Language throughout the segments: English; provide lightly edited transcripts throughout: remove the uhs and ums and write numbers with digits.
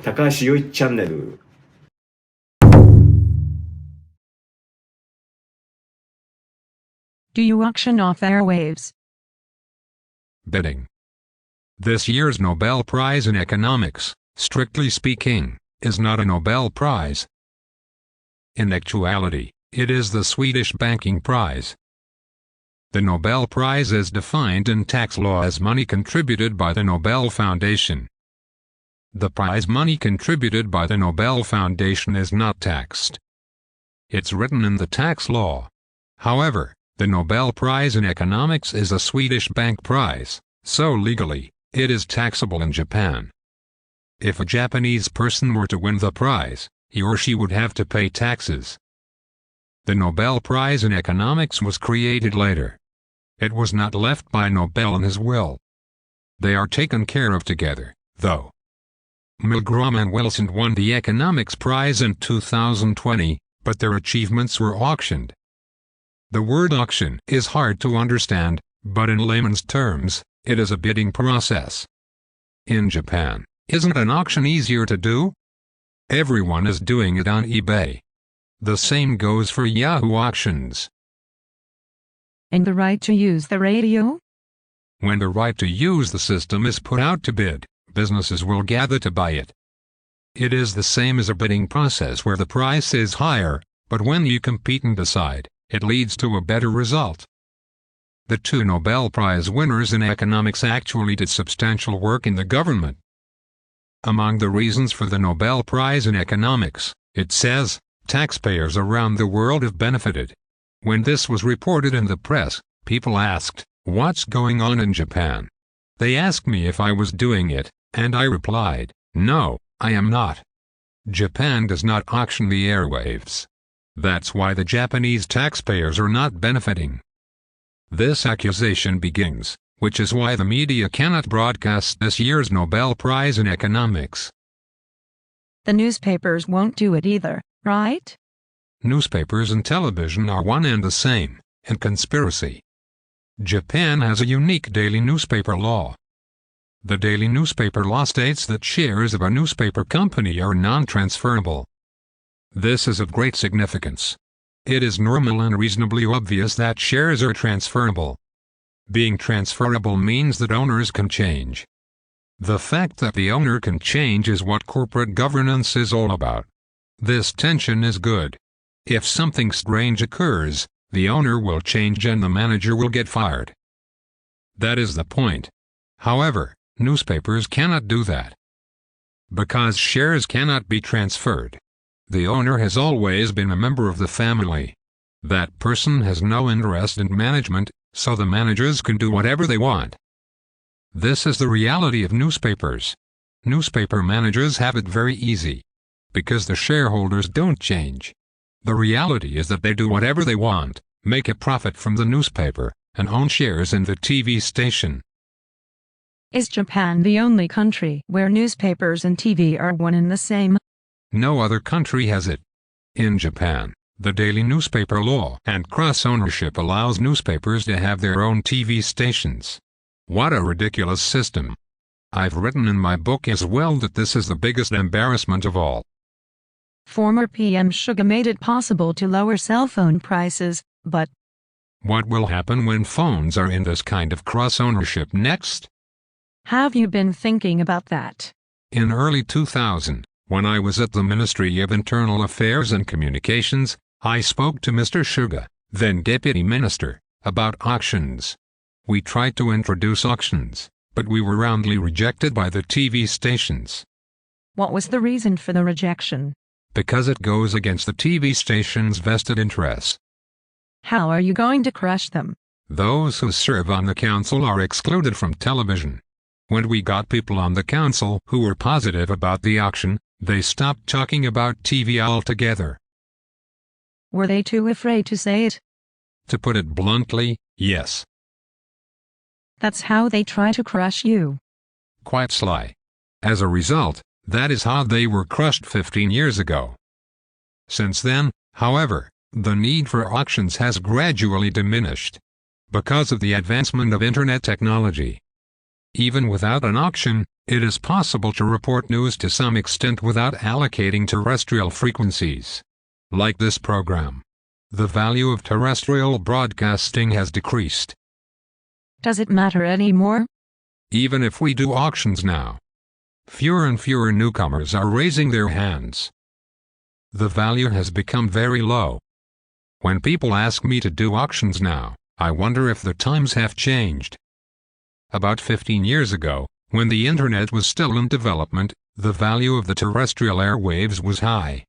高橋よいチャンネル。Do you auction off airwaves? Bidding. This year's Nobel Prize in Economics, strictly speaking, is not a Nobel Prize. In actuality, it is the Swedish Banking Prize. The Nobel Prize is defined in tax law as money contributed by the Nobel Foundation. The prize money contributed by the Nobel Foundation is not taxed. It's written in the tax law. However, the Nobel Prize in Economics is a Swedish bank prize, so legally, it is taxable in Japan. If a Japanese person were to win the prize, he or she would have to pay taxes. The Nobel Prize in Economics was created later. It was not left by Nobel in his will. They are taken care of together, though. Milgram and Wilson won the Economics Prize in 2020, but their achievements were auctioned. The word auction is hard to understand, but in layman's terms, it is a bidding process. In Japan, isn't an auction easier to do? Everyone is doing it on eBay. The same goes for Yahoo auctions. And the right to use the radio? When the right to use the system is put out to bid, businesses will gather to buy it. It is the same as a bidding process where the price is higher, but when you compete and decide, it leads to a better result. The two Nobel Prize winners in economics actually did substantial work in the government. Among the reasons for the Nobel Prize in Economics, it says, taxpayers around the world have benefited. When this was reported in the press, people asked, "What's going on in Japan?" They asked me if I was doing it, and I replied, "No, I am not." Japan does not auction the airwaves. That's why the Japanese taxpayers are not benefiting. This accusation begins, which is why the media cannot broadcast this year's Nobel Prize in Economics. The newspapers won't do it either, right? Newspapers and television are one and the same, in conspiracy. Japan has a unique daily newspaper law. The daily newspaper law states that shares of a newspaper company are non-transferable. This is of great significance. It is normal and reasonably obvious that shares are transferable. Being transferable means that owners can change. The fact that the owner can change is what corporate governance is all about. This tension is good. If something strange occurs, the owner will change and the manager will get fired. That is the point. However, newspapers cannot do that. Because shares cannot be transferred. The owner has always been a member of the family. That person has no interest in management, so the managers can do whatever they want. This is the reality of newspapers. Newspaper managers have it very easy. Because the shareholders don't change. The reality is that they do whatever they want, make a profit from the newspaper, and own shares in the TV station. Is Japan the only country where newspapers and TV are one and the same? No other country has it. In Japan, the daily newspaper law and cross-ownership allows newspapers to have their own TV stations. What a ridiculous system. I've written in my book as well that this is the biggest embarrassment of all. Former PM Suga made it possible to lower cell phone prices, but what will happen when phones are in this kind of cross-ownership next? Have you been thinking about that? In early 2000, when I was at the Ministry of Internal Affairs and Communications, I spoke to Mr. Suga, then Deputy Minister, about auctions. We tried to introduce auctions, but we were roundly rejected by the TV stations. What was the reason for the rejection? Because it goes against the TV station's vested interests. How are you going to crush them? Those who serve on the council are excluded from television. When we got people on the council who were positive about the auction, they stopped talking about TV altogether. Were they too afraid to say it? To put it bluntly, yes. That's how they try to crush you. Quite sly. As a result, that is how they were crushed 15 years ago. Since then, however, the need for auctions has gradually diminished. Because of the advancement of internet technology. Even without an auction, it is possible to report news to some extent without allocating terrestrial frequencies. Like this program. The value of terrestrial broadcasting has decreased. Does it matter anymore? Even if we do auctions now, fewer and fewer newcomers are raising their hands. The value has become very low. When people ask me to do auctions now, I wonder if the times have changed. About 15 years ago, when the internet was still in development, the value of the terrestrial airwaves was high.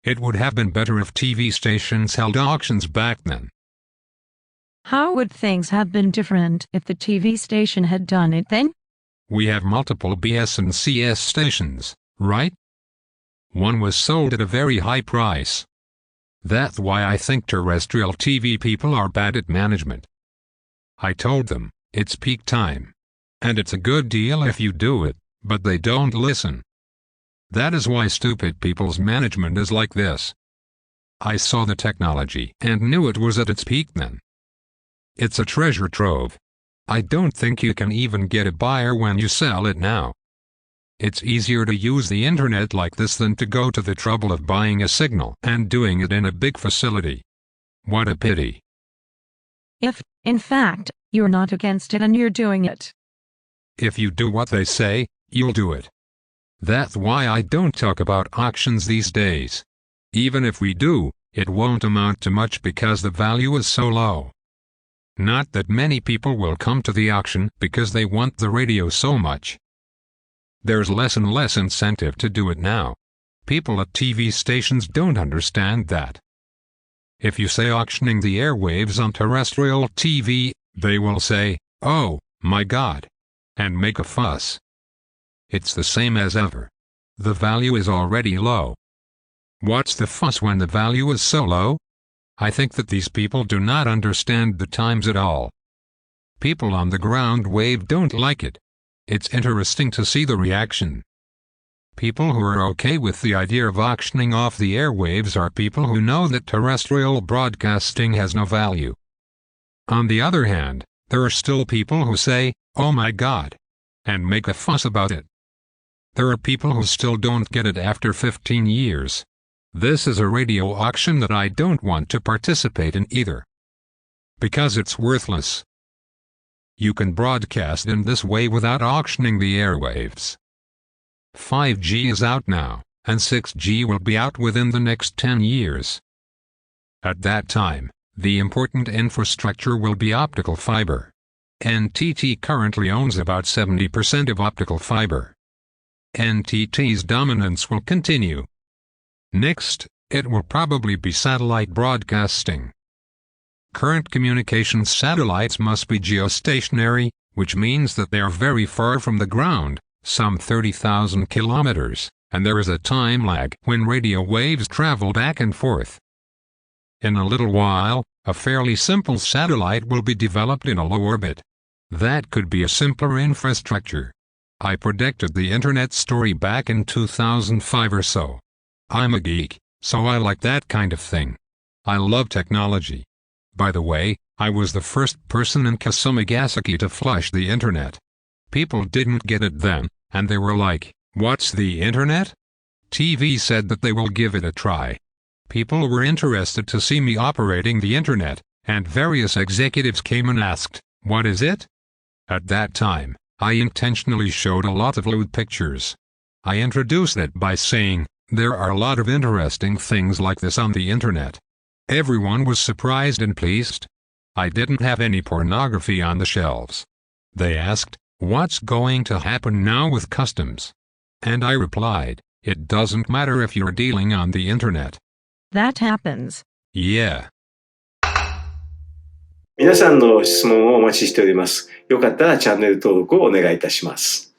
It would have been better if TV stations held auctions back then. How would things have been different if the TV station had done it then? We have multiple BS and CS stations, right? One was sold at a very high price. That's why I think terrestrial TV people are bad at management. I told them, it's peak time. And it's a good deal if you do it, but they don't listen. That is why stupid people's management is like this. I saw the technology and knew it was at its peak then. It's a treasure trove. I don't think you can even get a buyer when you sell it now. It's easier to use the internet like this than to go to the trouble of buying a signal and doing it in a big facility. What a pity. If, in fact, you're not against it and you're doing it. If you do what they say, you'll do it. That's why I don't talk about auctions these days. Even if we do, it won't amount to much because the value is so low. Not that many people will come to the auction because they want the radio so much. There's less and less incentive to do it now. People at TV stations don't understand that. If you say auctioning the airwaves on terrestrial TV, they will say, "Oh, my God," and make a fuss. It's the same as ever. The value is already low. What's the fuss when the value is so low? I think that these people do not understand the times at all. People on the ground wave don't like it. It's interesting to see the reaction. People who are okay with the idea of auctioning off the airwaves are people who know that terrestrial broadcasting has no value. On the other hand, there are still people who say, "Oh my God," and make a fuss about it. There are people who still don't get it after 15 years. This is a radio auction that I don't want to participate in either. Because it's worthless. You can broadcast in this way without auctioning the airwaves. 5G is out now, and 6G will be out within the next 10 years. At that time, the important infrastructure will be optical fiber. NTT currently owns about 70% of optical fiber. NTT's dominance will continue. Next, it will probably be satellite broadcasting. Current communications satellites must be geostationary, which means that they are very far from the ground, some 30,000 kilometers, and there is a time lag when radio waves travel back and forth. In a little while, a fairly simple satellite will be developed in a low orbit. That could be a simpler infrastructure. I predicted the internet story back in 2005 or so. I'm a geek, so I like that kind of thing. I love technology. By the way, I was the first person in Kasumigaseki to flush the internet. People didn't get it then, and they were like, "What's the internet?" TV said that they will give it a try. People were interested to see me operating the internet, and various executives came and asked, "What is it?" At that time, I intentionally showed a lot of lewd pictures. I introduced it by saying, "There are a lot of interesting things like this on the internet." Everyone was surprised and pleased. I didn't have any pornography on the shelves. They asked, "What's going to happen now with customs?" And I replied, "It doesn't matter if you're dealing on the internet." That happens. Yeah. 皆さんの質問をお待ちしております。よかったらチャンネル登録をお願いいたします。